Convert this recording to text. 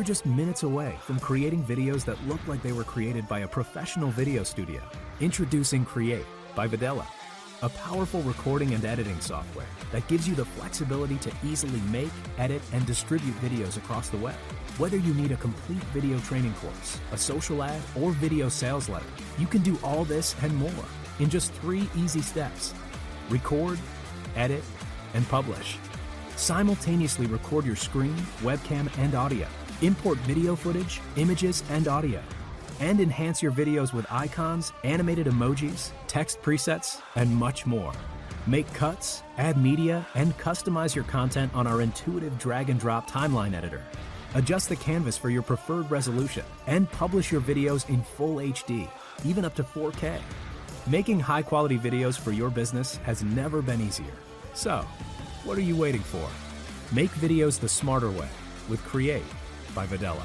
just minutes away from creating videos that look like they were created by a professional video studio. Introducing Create by Vidello, a powerful recording and editing software that gives you the flexibility to easily make, edit, and distribute videos across the web. Whether you need a complete video training course, a social ad, or video sales letter, you can do all this and more in just 3 easy steps. Record, edit, and publish. Simultaneously record your screen, webcam, and audio. Import video footage, images, and audio. And enhance your videos with icons, animated emojis, text presets, and much more. Make cuts, add media, and customize your content on our intuitive drag-and-drop timeline editor. Adjust the canvas for your preferred resolution, and publish your videos in full HD, even up to 4K. Making high-quality videos for your business has never been easier. So, what are you waiting for? Make videos the smarter way with Create by Vidello.